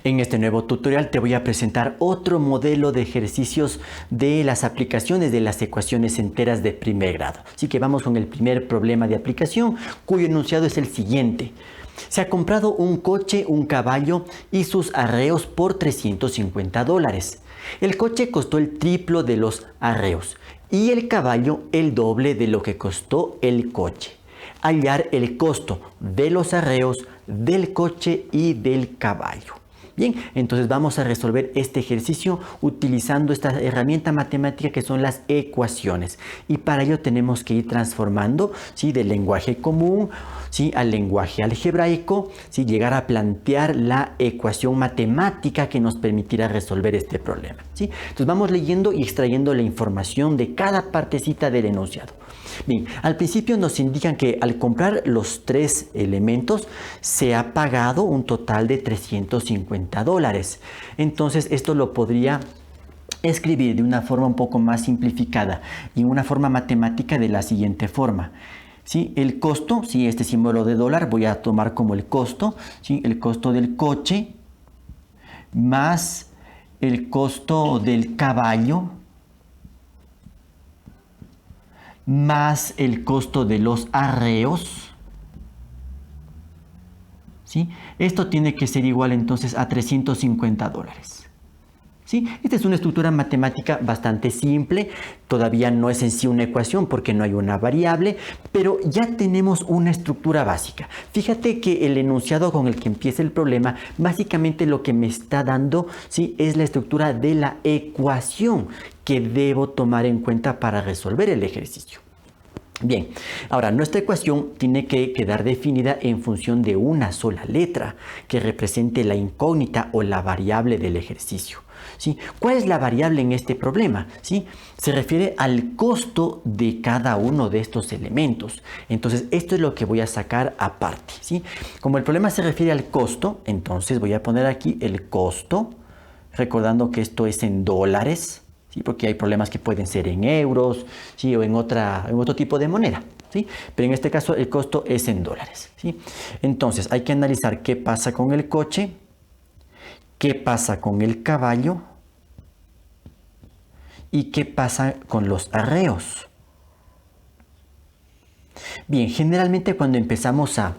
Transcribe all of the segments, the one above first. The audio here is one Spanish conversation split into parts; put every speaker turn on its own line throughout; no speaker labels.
En este nuevo tutorial te voy a presentar otro modelo de ejercicios de las aplicaciones de las ecuaciones enteras de primer grado. Así que vamos con el primer problema de aplicación, cuyo enunciado es el siguiente. Se ha comprado un coche, un caballo y sus arreos por $350. El coche costó el triplo de los arreos y el caballo el doble de lo que costó el coche. Hallar el costo de los arreos, del coche y del caballo. Bien, entonces vamos a resolver este ejercicio utilizando esta herramienta matemática que son las ecuaciones. Y para ello tenemos que ir transformando, ¿sí?, del lenguaje común, ¿sí?, al lenguaje algebraico, ¿sí?, llegar a plantear la ecuación matemática que nos permitirá resolver este problema, ¿sí? Entonces vamos leyendo y extrayendo la información de cada partecita del enunciado. Bien, al principio nos indican que al comprar los tres elementos se ha pagado un total de $350. Entonces esto lo podría escribir de una forma un poco más simplificada y una forma matemática de la siguiente forma. ¿Sí? El costo, ¿sí?, este símbolo de dólar voy a tomar como el costo, ¿sí?, el costo del coche más el costo del caballo más el costo de los arreos, ¿sí? Esto tiene que ser igual entonces a $350, ¿sí? Esta es una estructura matemática bastante simple, todavía no es en sí una ecuación porque no hay una variable, pero ya tenemos una estructura básica. Fíjate que el enunciado con el que empieza el problema, básicamente lo que me está dando, ¿sí?, es la estructura de la ecuación que debo tomar en cuenta para resolver el ejercicio. Bien, ahora nuestra ecuación tiene que quedar definida en función de una sola letra que represente la incógnita o la variable del ejercicio, ¿sí? ¿Cuál es la variable en este problema? ¿Sí? Se refiere al costo de cada uno de estos elementos. Entonces esto es lo que voy a sacar aparte, ¿sí? Como el problema se refiere al costo, entonces voy a poner aquí el costo, recordando que esto es en dólares, ¿sí?, porque hay problemas que pueden ser en euros, ¿sí?, o en otro tipo de moneda, ¿sí? Pero en este caso el costo es en dólares, ¿sí? Entonces hay que analizar qué pasa con el coche, qué pasa con el caballo y qué pasa con los arreos. Bien, generalmente cuando empezamos a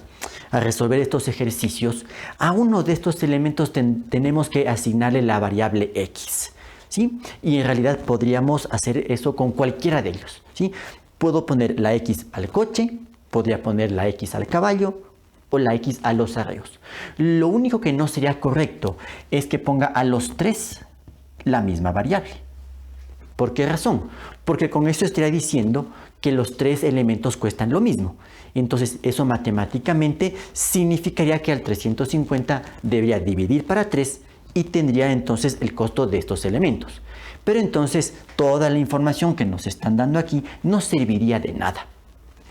resolver estos ejercicios, a uno de estos elementos tenemos que asignarle la variable x, ¿sí? Y en realidad podríamos hacer eso con cualquiera de ellos, ¿sí? Puedo poner la x al coche, podría poner la x al caballo o la x a los arreos. Lo único que no sería correcto es que ponga a los tres la misma variable. ¿Por qué razón? Porque con esto estaría diciendo que los tres elementos cuestan lo mismo. Entonces eso matemáticamente significaría que al 350 debería dividir para 3 y tendría entonces el costo de estos elementos. Pero entonces toda la información que nos están dando aquí no serviría de nada,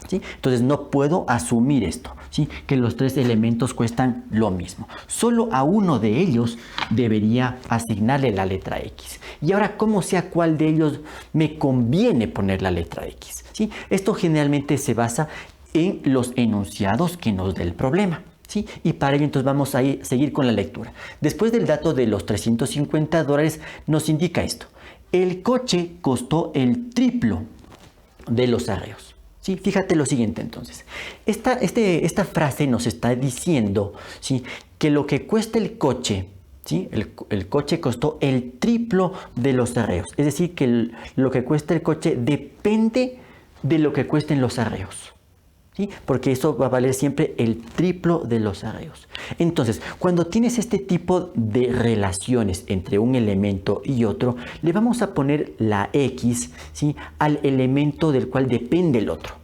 ¿sí? Entonces no puedo asumir esto, ¿sí?, que los tres elementos cuestan lo mismo. Solo a uno de ellos debería asignarle la letra X. Y ahora, ¿cómo sé a cuál de ellos me conviene poner la letra X? ¿Sí? Esto generalmente se basa en los enunciados que nos dé el problema, ¿sí? Y para ello entonces vamos a seguir con la lectura. Después del dato de los $350 nos indica esto. El coche costó el triplo de los arreos, ¿sí? Fíjate lo siguiente entonces. Esta frase nos está diciendo, ¿sí?, que lo que cuesta el coche, ¿sí?, el coche costó el triplo de los arreos. Es decir, que lo que cuesta el coche depende de lo que cuesten los arreos, ¿sí?, porque eso va a valer siempre el triplo de los arreos. Entonces, cuando tienes este tipo de relaciones entre un elemento y otro, le vamos a poner la X, ¿sí?, al elemento del cual depende el otro.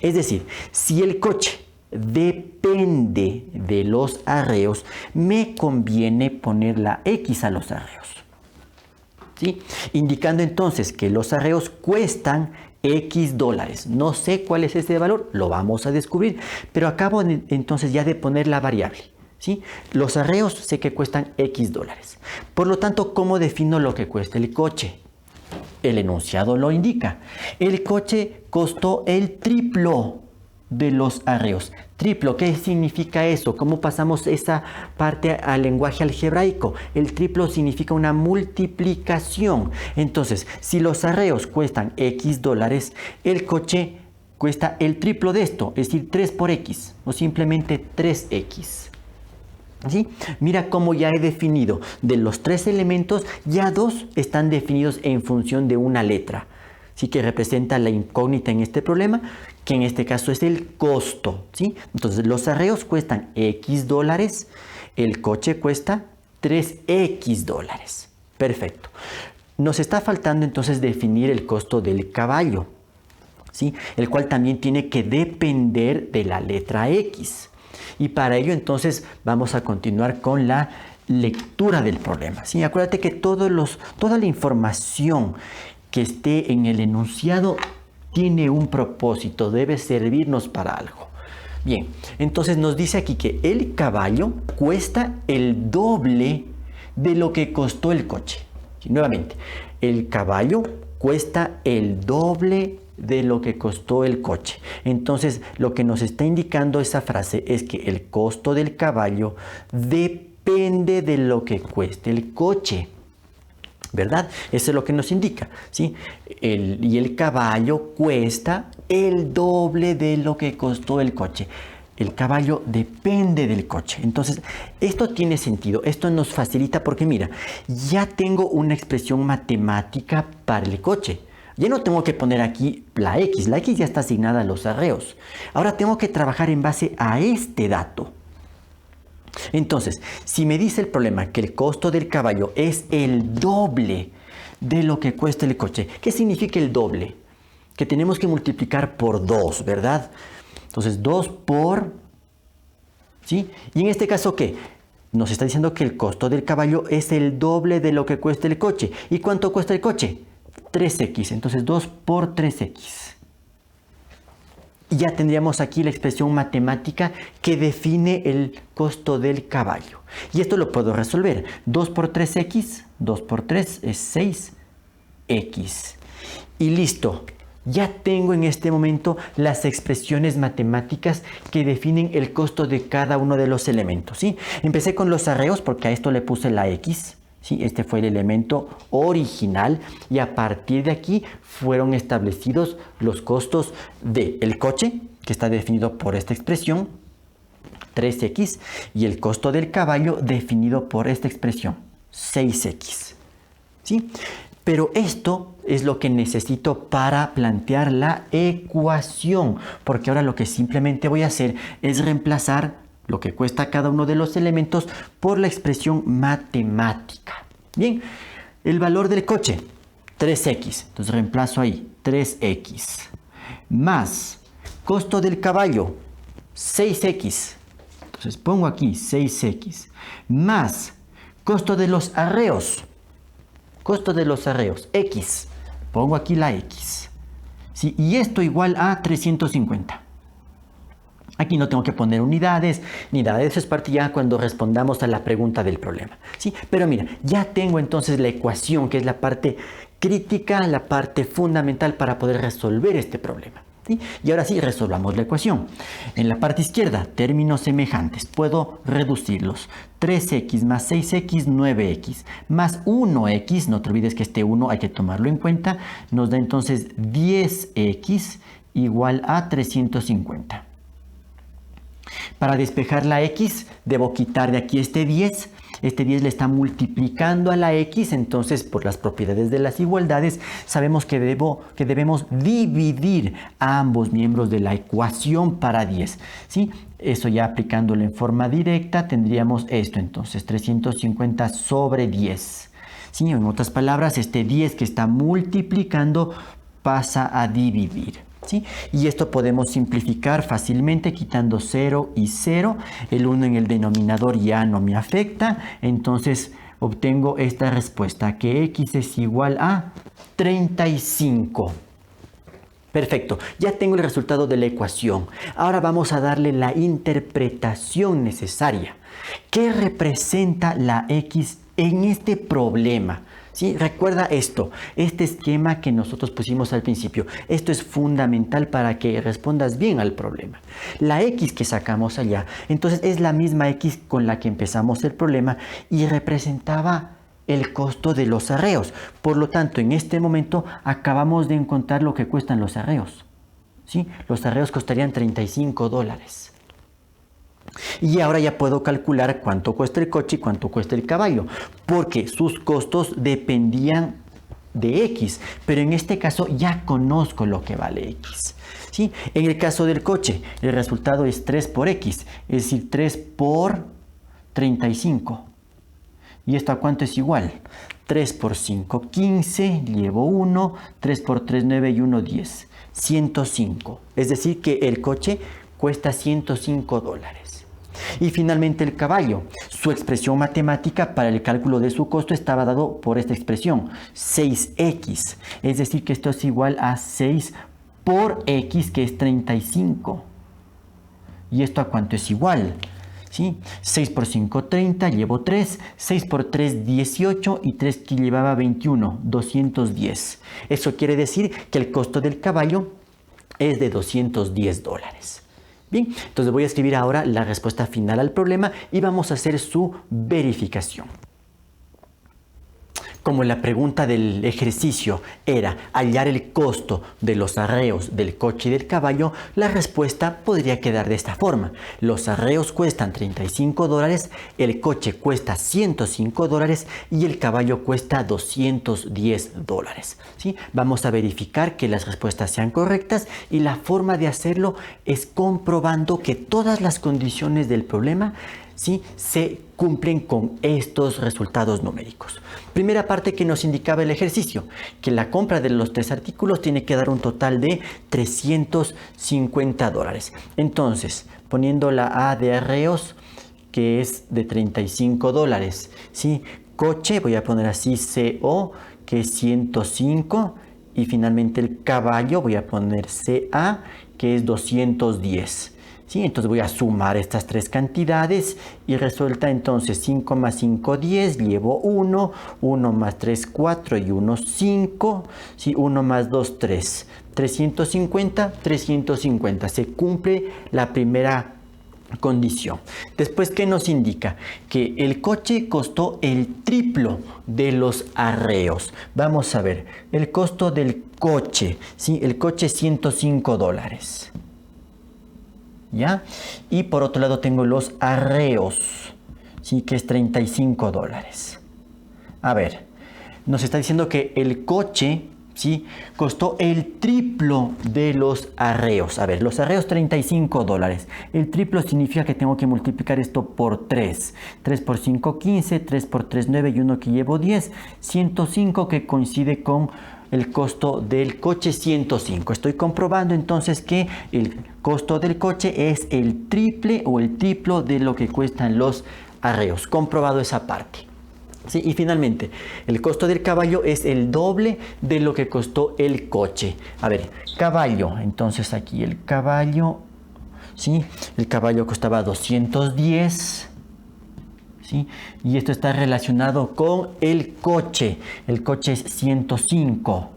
Es decir, si el coche depende de los arreos, me conviene poner la X a los arreos, ¿sí?, indicando entonces que los arreos cuestan X dólares. No sé cuál es ese valor, lo vamos a descubrir, pero acabo entonces ya de poner la variable, ¿sí? Los arreos sé que cuestan X dólares. Por lo tanto, ¿cómo defino lo que cuesta el coche? El enunciado lo indica. El coche costó el triplo de los arreos. Triplo, ¿qué significa eso? ¿Cómo pasamos esa parte al lenguaje algebraico? El triplo significa una multiplicación. Entonces, si los arreos cuestan X dólares, el coche cuesta el triplo de esto, es decir, 3 por X, o simplemente 3X. ¿Sí? Mira cómo ya he definido de los 3 elementos, ya 2 están definidos en función de una letra. ¿Sí? Que representa la incógnita en este problema, que en este caso es el costo. ¿Sí? Entonces los arreos cuestan X dólares, el coche cuesta 3X dólares. Perfecto. Nos está faltando entonces definir el costo del caballo, ¿sí? El cual también tiene que depender de la letra X. Y para ello entonces vamos a continuar con la lectura del problema. ¿Sí? Acuérdate que toda la información que esté en el enunciado tiene un propósito, debe servirnos para algo. Bien, entonces nos dice aquí que el caballo cuesta el doble de lo que costó el coche. ¿Sí? Nuevamente, el caballo cuesta el doble de lo que costó el coche. Entonces, lo que nos está indicando esa frase es que el costo del caballo depende de lo que cueste el coche, ¿verdad? Eso es lo que nos indica, ¿sí? Y el caballo cuesta el doble de lo que costó el coche. El caballo depende del coche. Entonces, esto tiene sentido. Esto nos facilita porque, mira, ya tengo una expresión matemática para el coche. Ya no tengo que poner aquí la X. La X ya está asignada a los arreos. Ahora tengo que trabajar en base a este dato. Entonces, si me dice el problema que el costo del caballo es el doble de lo que cuesta el coche, ¿qué significa el doble? Que tenemos que multiplicar por 2, ¿verdad? Entonces, 2 por... ¿sí? Y en este caso, ¿qué? Nos está diciendo que el costo del caballo es el doble de lo que cuesta el coche. ¿Y cuánto cuesta el coche? 3X. Entonces, 2 por 3X. Y ya tendríamos aquí la expresión matemática que define el costo del caballo. Y esto lo puedo resolver. 2 por 3X, 2 por 3 es 6X. Y listo. Ya tengo en este momento las expresiones matemáticas que definen el costo de cada uno de los elementos, ¿sí? Empecé con los arreos porque a esto le puse la X, ¿sí? Este fue el elemento original y a partir de aquí fueron establecidos los costos del coche, que está definido por esta expresión, 3X, y el costo del caballo definido por esta expresión, 6X, ¿sí? Pero esto es lo que necesito para plantear la ecuación, porque ahora lo que simplemente voy a hacer es reemplazar lo que cuesta cada uno de los elementos por la expresión matemática. Bien, el valor del coche, 3X, entonces reemplazo ahí, 3X, más costo del caballo, 6X, entonces pongo aquí 6X, más costo de los arreos, X. Pongo aquí la X. ¿Sí? Y esto igual a 350. Aquí no tengo que poner unidades ni nada. Eso es parte ya cuando respondamos a la pregunta del problema. ¿Sí? Pero mira, ya tengo entonces la ecuación, que es la parte crítica, la parte fundamental para poder resolver este problema. ¿Sí? Y ahora sí, resolvamos la ecuación. En la parte izquierda, términos semejantes. Puedo reducirlos. 3X más 6X, 9X. Más 1X, no te olvides que este 1 hay que tomarlo en cuenta. Nos da entonces 10X igual a 350. Para despejar la X, debo quitar de aquí este 10. Este 10 le está multiplicando a la X, entonces por las propiedades de las igualdades sabemos que debemos dividir a ambos miembros de la ecuación para 10. ¿Sí? Eso ya aplicándolo en forma directa tendríamos esto, entonces 350 sobre 10. ¿Sí? En otras palabras, este 10 que está multiplicando pasa a dividir. ¿Sí? Y esto podemos simplificar fácilmente quitando 0 y 0. El 1 en el denominador ya no me afecta. Entonces obtengo esta respuesta, que X es igual a 35. Perfecto, ya tengo el resultado de la ecuación. Ahora vamos a darle la interpretación necesaria. ¿Qué representa la X en este problema? ¿Sí? Recuerda esto, este esquema que nosotros pusimos al principio. Esto es fundamental para que respondas bien al problema. La X que sacamos allá, entonces es la misma X con la que empezamos el problema y representaba el costo de los arreos. Por lo tanto, en este momento acabamos de encontrar lo que cuestan los arreos. ¿Sí? Los arreos costarían $35. Y ahora ya puedo calcular cuánto cuesta el coche y cuánto cuesta el caballo, porque sus costos dependían de X, pero en este caso ya conozco lo que vale X. ¿Sí? En el caso del coche, el resultado es 3 por X, es decir, 3 por 35. ¿Y esto a cuánto es igual? 3 por 5, 15, llevo 1, 3 por 3, 9 y 1, 10. 105. Es decir, que el coche cuesta $105. Y finalmente el caballo. Su expresión matemática para el cálculo de su costo estaba dado por esta expresión, 6x. Es decir, que esto es igual a 6 por x, que es 35. ¿Y esto a cuánto es igual? ¿Sí? 6 por 5, 30, llevo 3, 6 por 3, 18 y 3 que llevaba 21, 210. Eso quiere decir que el costo del caballo es de $210. Bien, entonces voy a escribir ahora la respuesta final al problema y vamos a hacer su verificación. Como la pregunta del ejercicio era hallar el costo de los arreos del coche y del caballo, la respuesta podría quedar de esta forma. Los arreos cuestan $35, el coche cuesta $105 y el caballo cuesta $210. ¿Sí? Vamos a verificar que las respuestas sean correctas y la forma de hacerlo es comprobando que todas las condiciones del problema, ¿sí?, se cumplen con estos resultados numéricos. Primera parte que nos indicaba el ejercicio, que la compra de los 3 artículos tiene que dar un total de $350. Entonces, poniendo la A de arreos, que es de $35, ¿sí? Coche, voy a poner así CO, que es 105, y finalmente el caballo, voy a poner CA, que es 210. ¿Sí? Entonces voy a sumar estas 3 cantidades y resulta entonces 5 más 5, 10, llevo 1, 1 más 3, 4 y 1, 5, ¿sí? 1 más 2, 3, 350, 350. Se cumple la primera condición. Después, ¿qué nos indica? Que el coche costó el triplo de los arreos. Vamos a ver, el costo del coche, ¿sí? El coche es $105. ¿Ya? Y por otro lado tengo los arreos, ¿sí?, que es $35. A ver, nos está diciendo que el coche, ¿sí?, costó el triplo de los arreos. A ver, los arreos $35. El triplo significa que tengo que multiplicar esto por 3. 3 por 5, 15, 3 por 3, 9 y 1 que llevo 10. 105 que coincide con el costo del coche, 105. Estoy comprobando entonces que el costo del coche es el triple o el triplo de lo que cuestan los arreos. Comprobado esa parte. ¿Sí? Y finalmente, el costo del caballo es el doble de lo que costó el coche. A ver, caballo. Entonces aquí el caballo, ¿sí?, el caballo costaba 210. ¿Sí? Y esto está relacionado con el coche. El coche es 105.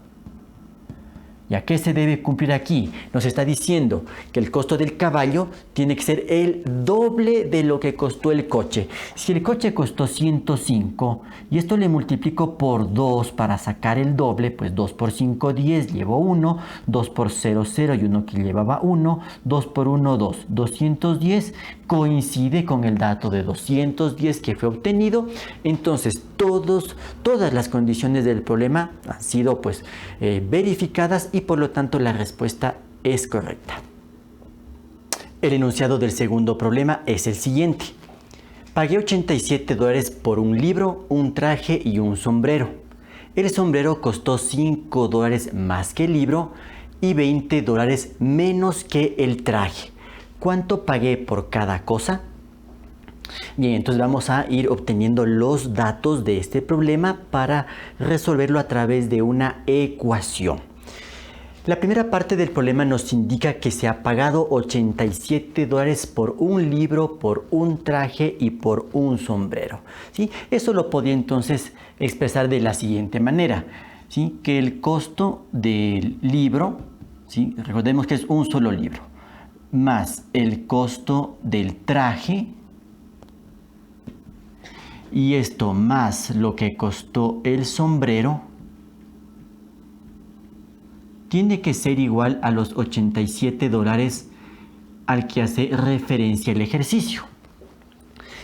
¿Y a qué se debe cumplir aquí? Nos está diciendo que el costo del caballo tiene que ser el doble de lo que costó el coche. Si el coche costó 105 y esto le multiplico por 2 para sacar el doble, pues 2 por 5, 10, llevo 1, 2 por 0, 0 y 1 que llevaba 1, 2 por 1, 2, 210, coincide con el dato de 210 que fue obtenido. Entonces todas las condiciones del problema han sido verificadas y por lo tanto la respuesta es correcta. El enunciado del segundo problema es el siguiente. Pagué $87 por un libro, un traje y un sombrero. El sombrero costó $5 más que el libro y $20 menos que el traje. ¿Cuánto pagué por cada cosa? Bien, entonces vamos a ir obteniendo los datos de este problema para resolverlo a través de una ecuación. La primera parte del problema nos indica que se ha pagado $87 por un libro, por un traje y por un sombrero, ¿sí? Eso lo podía entonces expresar de la siguiente manera, ¿sí? Que el costo del libro, ¿sí? Recordemos que es un solo libro, más el costo del traje, y esto más lo que costó el sombrero, tiene que ser igual a los $87 al que hace referencia el ejercicio.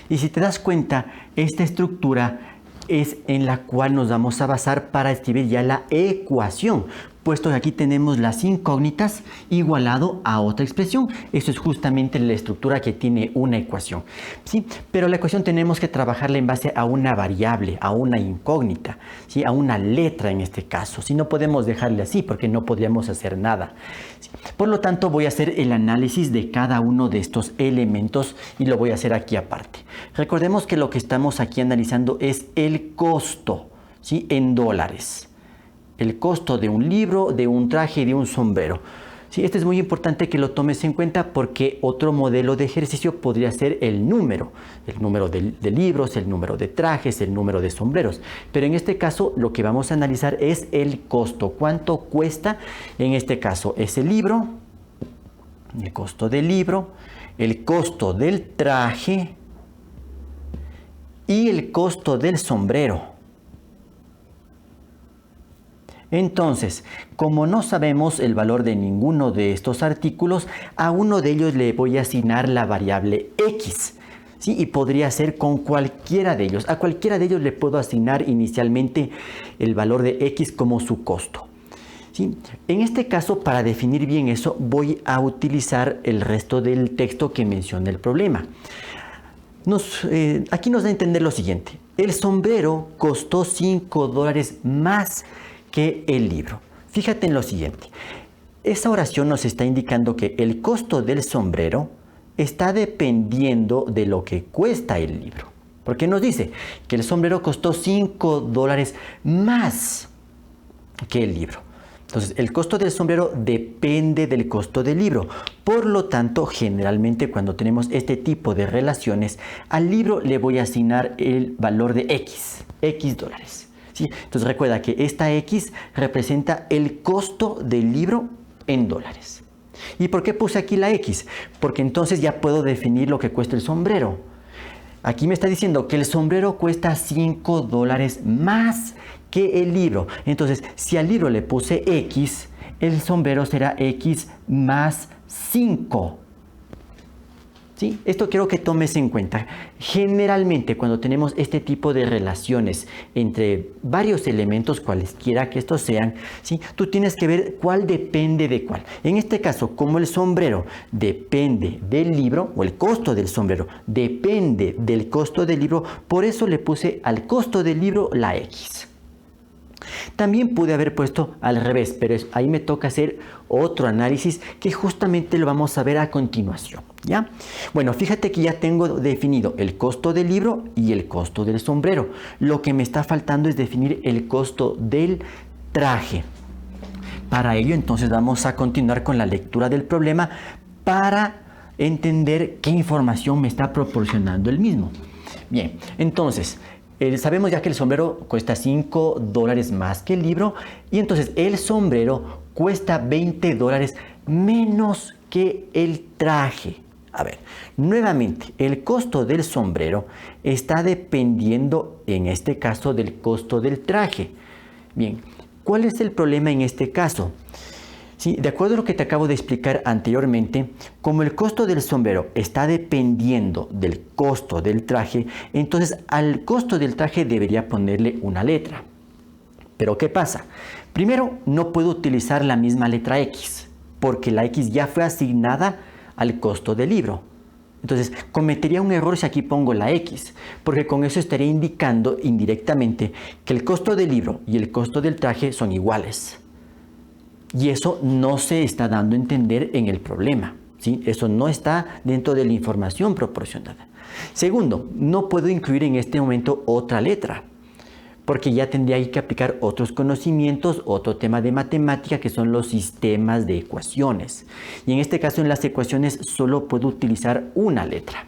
Y si te das cuenta, esta estructura es en la cual nos vamos a basar para escribir ya la ecuación, puesto que aquí tenemos las incógnitas igualado a otra expresión. Eso es justamente la estructura que tiene una ecuación, ¿sí? Pero la ecuación tenemos que trabajarla en base a una variable, a una incógnita, ¿sí? A una letra en este caso. Si no podemos dejarle así porque no podríamos hacer nada, ¿sí? Por lo tanto, voy a hacer el análisis de cada uno de estos elementos y lo voy a hacer aquí aparte. Recordemos que lo que estamos aquí analizando es el costo, ¿sí? En dólares. El costo de un libro, de un traje y de un sombrero. Sí, esto es muy importante que lo tomes en cuenta porque otro modelo de ejercicio podría ser el número de libros, el número de trajes, el número de sombreros. Pero en este caso lo que vamos a analizar es el costo. ¿Cuánto cuesta en este caso ese libro? El costo del libro, el costo del traje y el costo del sombrero. Entonces, como no sabemos el valor de ninguno de estos artículos, a uno de ellos le voy a asignar la variable X, ¿sí? Y podría ser con cualquiera de ellos. A cualquiera de ellos le puedo asignar inicialmente el valor de X como su costo, ¿sí? En este caso, para definir bien eso, voy a utilizar el resto del texto que menciona el problema. Aquí nos da a entender lo siguiente. El sombrero costó $5 más que el libro. Fíjate en lo siguiente. Esa oración nos está indicando que el costo del sombrero está dependiendo de lo que cuesta el libro. Porque nos dice que el sombrero costó $5 más que el libro. Entonces, el costo del sombrero depende del costo del libro. Por lo tanto, generalmente cuando tenemos este tipo de relaciones, al libro le voy a asignar el valor de X dólares. ¿Sí? Entonces recuerda que esta X representa el costo del libro en dólares. ¿Y por qué puse aquí la X? Porque entonces ya puedo definir lo que cuesta el sombrero. Aquí me está diciendo que el sombrero cuesta $5 más que el libro. Entonces, si al libro le puse X, el sombrero será X más 5. ¿Sí? Esto quiero que tomes en cuenta. Generalmente cuando tenemos este tipo de relaciones entre varios elementos, cualesquiera que estos sean, ¿sí? Tú tienes que ver cuál depende de cuál. En este caso, como el sombrero depende del libro, o el costo del sombrero depende del costo del libro, por eso le puse al costo del libro la X. También pude haber puesto al revés, pero ahí me toca hacer otro análisis que justamente lo vamos a ver a continuación, ¿ya? Bueno, fíjate que ya tengo definido el costo del libro y el costo del sombrero. Lo que me está faltando es definir el costo del traje. Para ello, entonces, vamos a continuar con la lectura del problema para entender qué información me está proporcionando el mismo. Bien, entonces, sabemos ya que el sombrero cuesta $5 más que el libro y entonces el sombrero cuesta $20 menos que el traje. A ver, nuevamente, el costo del sombrero está dependiendo en este caso del costo del traje. Bien, ¿cuál es el problema en este caso? Sí, de acuerdo a lo que te acabo de explicar anteriormente, como el costo del sombrero está dependiendo del costo del traje, entonces al costo del traje debería ponerle una letra. Pero ¿qué pasa? Primero, no puedo utilizar la misma letra X, porque la X ya fue asignada al costo del libro. Entonces, cometería un error si aquí pongo la X, porque con eso estaría indicando indirectamente que el costo del libro y el costo del traje son iguales. Y eso no se está dando a entender en el problema, ¿sí? Eso no está dentro de la información proporcionada. Segundo, no puedo incluir en este momento otra letra, porque ya tendría que aplicar otros conocimientos, otro tema de matemática que son los sistemas de ecuaciones. Y en este caso en las ecuaciones solo puedo utilizar una letra.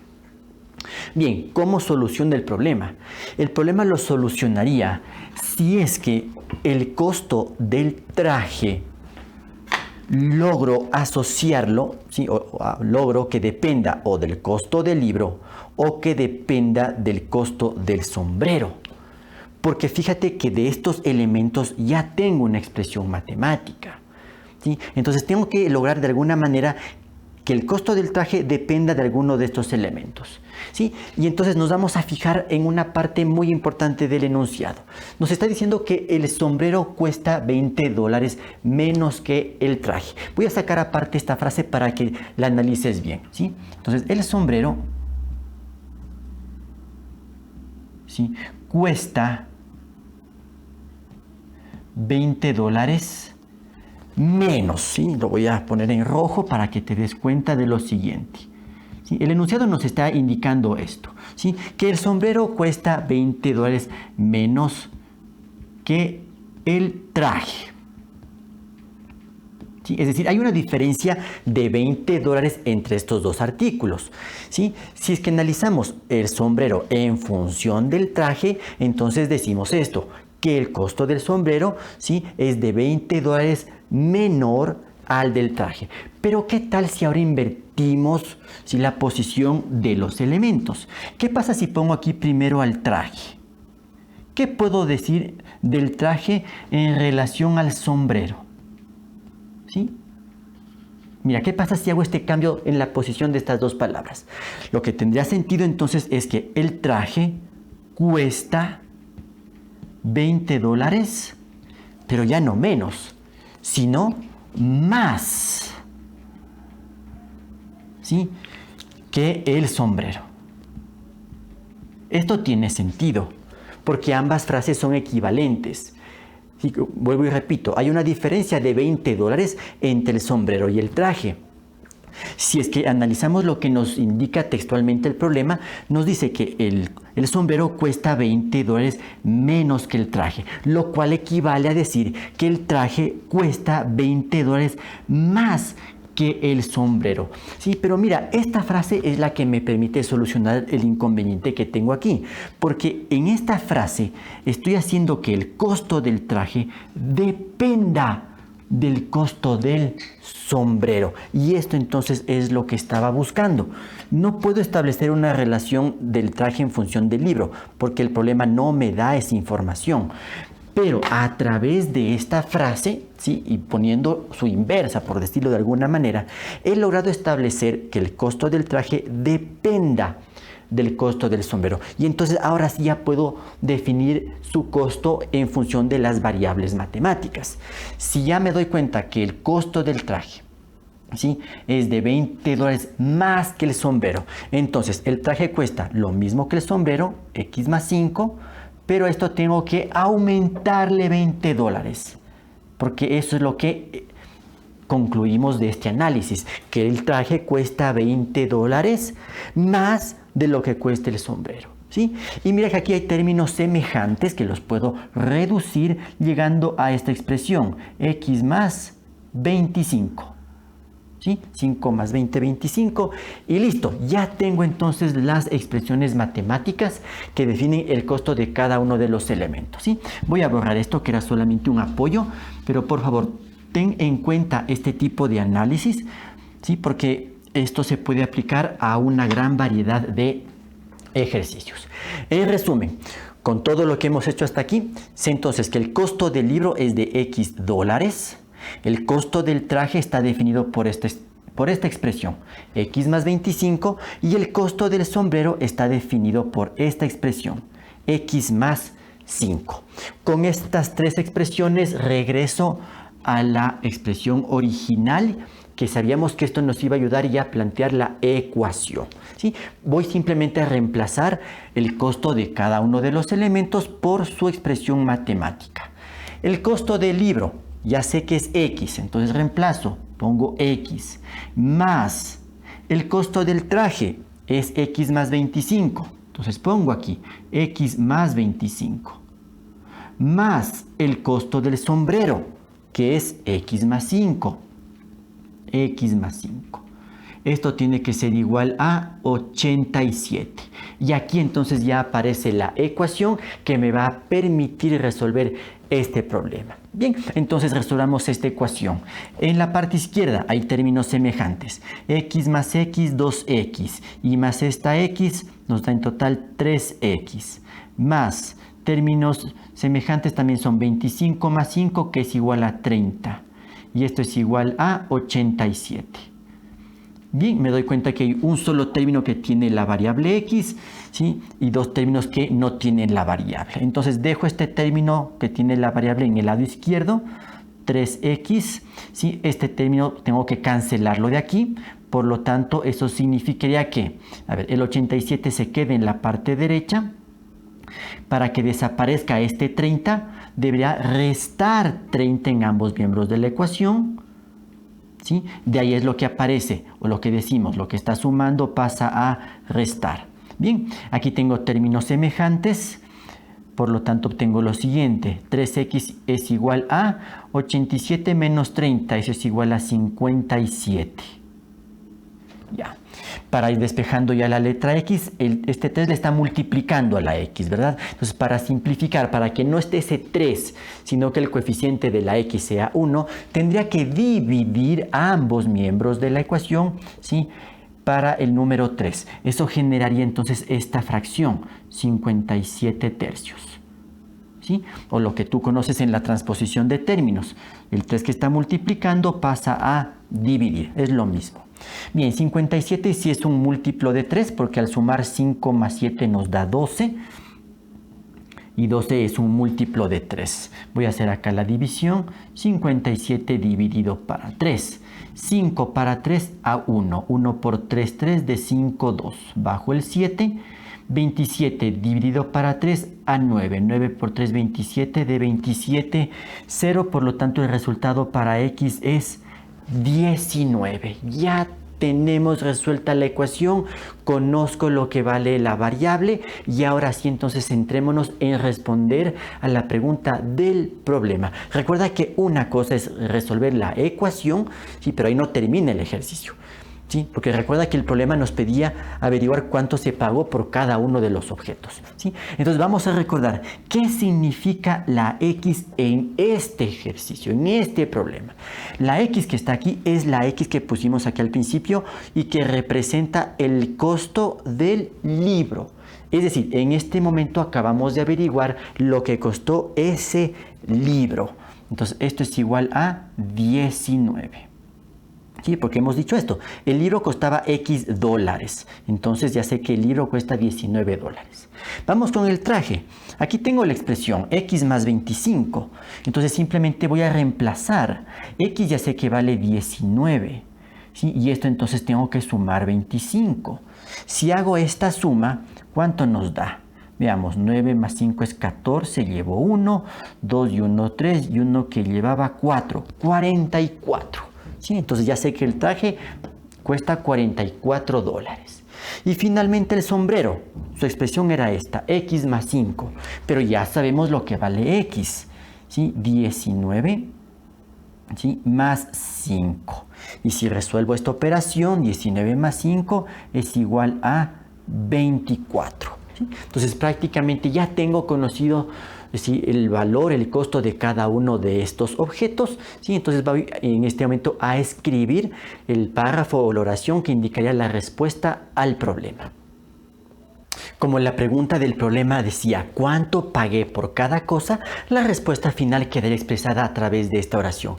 Bien, ¿cómo soluciona el problema? El problema lo solucionaría si es que el costo del traje logro asociarlo, ¿sí? o logro que dependa o del costo del libro o que dependa del costo del sombrero. Porque fíjate que de estos elementos ya tengo una expresión matemática, ¿sí? Entonces tengo que lograr de alguna manera que el costo del traje dependa de alguno de estos elementos, ¿sí? Y entonces nos vamos a fijar en una parte muy importante del enunciado. Nos está diciendo que el sombrero cuesta $20 menos que el traje. Voy a sacar aparte esta frase para que la analices bien, ¿sí? Entonces, el sombrero, ¿sí?, cuesta $20 menos, ¿sí? Lo voy a poner en rojo para que te des cuenta de lo siguiente, ¿sí? El enunciado nos está indicando esto, ¿sí?, que el sombrero cuesta $20 menos que el traje, ¿sí? Es decir, hay una diferencia de $20 entre estos dos artículos, ¿sí? Si es que analizamos el sombrero en función del traje, entonces decimos esto, que el costo del sombrero, ¿sí?, es de $20 menor al del traje. Pero ¿qué tal si ahora invertimos, ¿sí?, la posición de los elementos? ¿Qué pasa si pongo aquí primero al traje? ¿Qué puedo decir del traje en relación al sombrero? ¿Sí? Mira, ¿qué pasa si hago este cambio en la posición de estas dos palabras? Lo que tendría sentido entonces es que el traje cuesta $20, pero ya no menos, sino más, ¿sí?, que el sombrero. Esto tiene sentido, porque ambas frases son equivalentes. Sí, vuelvo y repito, hay una diferencia de $20 entre el sombrero y el traje. Si es que analizamos lo que nos indica textualmente el problema, nos dice que el sombrero cuesta $20 menos que el traje, lo cual equivale a decir que el traje cuesta $20 más que el sombrero. Sí, pero mira, esta frase es la que me permite solucionar el inconveniente que tengo aquí, porque en esta frase estoy haciendo que el costo del traje dependa del costo del sombrero, y esto entonces es lo que estaba buscando. No puedo establecer una relación del traje en función del libro, porque el problema no me da esa información. Pero a través de esta frase, ¿sí?, y poniendo su inversa, por decirlo de alguna manera, he logrado establecer que el costo del traje dependa del costo del sombrero. Y entonces ahora sí ya puedo definir su costo en función de las variables matemáticas. Si ya me doy cuenta que el costo del traje, ¿sí?, es de $20 más que el sombrero, entonces el traje cuesta lo mismo que el sombrero, X más 5, pero esto tengo que aumentarle $20, porque eso es lo que concluimos de este análisis, que el traje cuesta $20 más de lo que cuesta el sombrero, ¿sí? Y mira que aquí hay términos semejantes que los puedo reducir llegando a esta expresión, X más 25. ¿Sí? 5 más 20, 25, y listo, ya tengo entonces las expresiones matemáticas que definen el costo de cada uno de los elementos, ¿sí? Voy a borrar esto que era solamente un apoyo, pero por favor, ten en cuenta este tipo de análisis, ¿sí?, porque esto se puede aplicar a una gran variedad de ejercicios. En resumen, con todo lo que hemos hecho hasta aquí, sé entonces que el costo del libro es de X dólares. El costo del traje está definido por esta expresión, X más 25, y el costo del sombrero está definido por esta expresión, X más 5. Con estas tres expresiones regreso a la expresión original, que sabíamos que esto nos iba a ayudar ya a plantear la ecuación, ¿sí? Voy simplemente a reemplazar el costo de cada uno de los elementos por su expresión matemática. El costo del libro, ya sé que es X, entonces reemplazo, pongo X, más el costo del traje es X más 25, entonces pongo aquí X más 25, más el costo del sombrero, que es x más 5. X más 5. Esto tiene que ser igual a 87. Y aquí entonces ya aparece la ecuación que me va a permitir resolver este problema. Bien, entonces resolvamos esta ecuación. En la parte izquierda hay términos semejantes. X más x, 2x. Y más esta x nos da en total 3x. Más términos semejantes también son 25 más 5, que es igual a 30. Y esto es igual a 87. Bien, me doy cuenta que hay un solo término que tiene la variable x, ¿sí? Y dos términos que no tienen la variable. Entonces dejo este término que tiene la variable en el lado izquierdo, 3x, ¿sí? Este término tengo que cancelarlo de aquí, por lo tanto eso significaría que, a ver, el 87 se quede en la parte derecha. Para que desaparezca este 30, debería restar 30 en ambos miembros de la ecuación. ¿Sí? De ahí es lo que aparece, o lo que decimos, lo que está sumando pasa a restar. Bien, aquí tengo términos semejantes, por lo tanto obtengo lo siguiente. 3x es igual a 87 menos 30, eso es igual a 57. Ya. Para ir despejando ya la letra x, este 3 le está multiplicando a la x, ¿verdad? Entonces, para simplificar, para que no esté ese 3, sino que el coeficiente de la x sea 1, tendría que dividir a ambos miembros de la ecuación, ¿sí? Para el número 3. Eso generaría entonces esta fracción, 57 tercios. ¿Sí? O lo que tú conoces en la transposición de términos. El 3 que está multiplicando pasa a dividir, es lo mismo. Bien, 57 sí es un múltiplo de 3 porque al sumar 5 más 7 nos da 12 y 12 es un múltiplo de 3. Voy a hacer acá la división. 57 dividido para 3. 5 para 3 a 1. 1 por 3, 3 de 5, 2. Bajo el 7. 27 dividido para 3 a 9. 9 por 3, 27 de 27, 0. Por lo tanto, el resultado para x es 19. Ya tenemos resuelta la ecuación, conozco lo que vale la variable y ahora sí entonces centrémonos en responder a la pregunta del problema. Recuerda que una cosa es resolver la ecuación, sí, pero ahí no termina el ejercicio. ¿Sí? Porque recuerda que el problema nos pedía averiguar cuánto se pagó por cada uno de los objetos. ¿Sí? Entonces vamos a recordar qué significa la X en este ejercicio, en este problema. La X que está aquí es la X que pusimos aquí al principio y que representa el costo del libro. Es decir, en este momento acabamos de averiguar lo que costó ese libro. Entonces esto es igual a 19. Sí, porque hemos dicho esto, el libro costaba X dólares, entonces ya sé que el libro cuesta 19 dólares. Vamos con el traje. Aquí tengo la expresión X más 25, entonces simplemente voy a reemplazar. X ya sé que vale 19, ¿sí? Y esto entonces tengo que sumar 25. Si hago esta suma, ¿cuánto nos da? Veamos, 9 más 5 es 14, llevo 1, 2 y 1, 3 y 1 que llevaba 4, 44. ¿Sí? Entonces ya sé que el traje cuesta 44 dólares. Y finalmente el sombrero. Su expresión era esta, X más 5. Pero ya sabemos lo que vale X. ¿Sí? 19, ¿sí? Más 5. Y si resuelvo esta operación, 19 más 5 es igual a 24. ¿Sí? Entonces prácticamente ya tengo conocido, ¿sí?, el valor, el costo de cada uno de estos objetos. ¿Sí? Entonces voy en este momento a escribir el párrafo o la oración que indicaría la respuesta al problema. Como la pregunta del problema decía ¿cuánto pagué por cada cosa?, la respuesta final quedaría expresada a través de esta oración.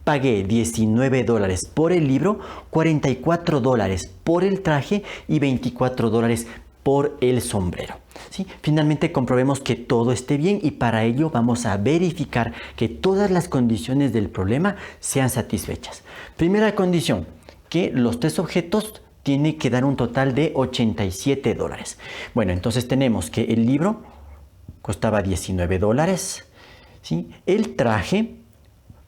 Pagué 19 dólares por el libro, 44 dólares por el traje y 24 dólares por el sombrero. ¿Sí? Finalmente comprobemos que todo esté bien y para ello vamos a verificar que todas las condiciones del problema sean satisfechas. Primera condición, que los tres objetos tienen que dar un total de 87 dólares. Bueno, entonces tenemos que el libro costaba 19 dólares, ¿sí? El traje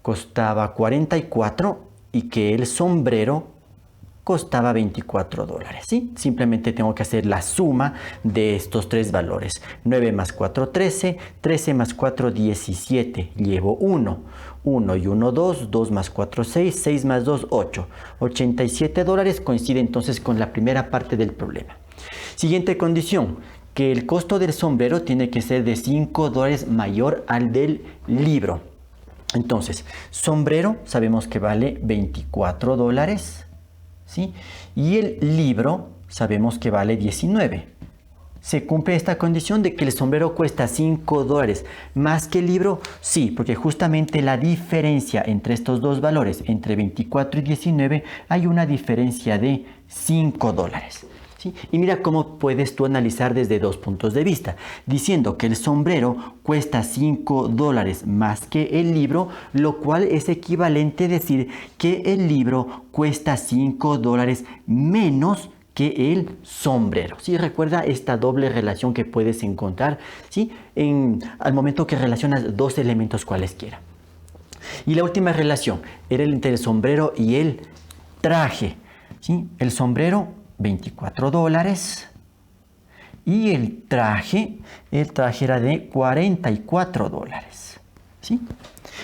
costaba 44 y que el sombrero costaba 24 dólares, ¿sí? Simplemente tengo que hacer la suma de estos tres valores. 9 más 4, 13, 13 más 4, 17, llevo 1. 1 y 1, 2, 2 más 4, 6, 6 más 2, 8. 87 dólares coincide entonces con la primera parte del problema. Siguiente condición, que el costo del sombrero tiene que ser de 5 dólares mayor al del libro. Entonces, sombrero sabemos que vale 24 dólares, ¿sí? Y el libro sabemos que vale 19. ¿Se cumple esta condición de que el sombrero cuesta 5 dólares más que el libro? Sí, porque justamente la diferencia entre estos dos valores, entre 24 y 19, hay una diferencia de 5 dólares. ¿Sí? Y mira cómo puedes tú analizar desde dos puntos de vista, diciendo que el sombrero cuesta 5 dólares más que el libro, lo cual es equivalente a decir que el libro cuesta 5 dólares menos que el sombrero. ¿Sí? Recuerda esta doble relación que puedes encontrar, ¿sí? Al momento que relacionas dos elementos cualesquiera. Y la última relación era entre el sombrero y el traje. ¿Sí? El sombrero 24 dólares y el traje era de 44 dólares. ¿Sí?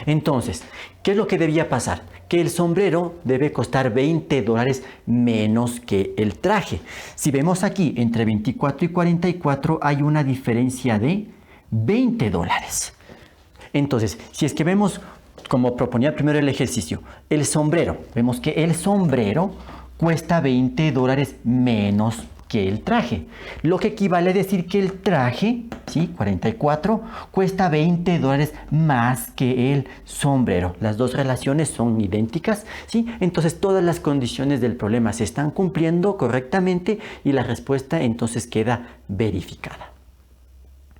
Entonces, ¿qué es lo que debía pasar? Que el sombrero debe costar 20 dólares menos que el traje. Si vemos aquí, entre 24 y 44 hay una diferencia de 20 dólares. Entonces, si es que vemos, como proponía primero el ejercicio, el sombrero, vemos que el sombrero cuesta 20 dólares menos que el traje, lo que equivale a decir que el traje, ¿sí? 44, cuesta 20 dólares más que el sombrero. Las dos relaciones son idénticas, ¿sí? Entonces todas las condiciones del problema se están cumpliendo correctamente y la respuesta entonces queda verificada.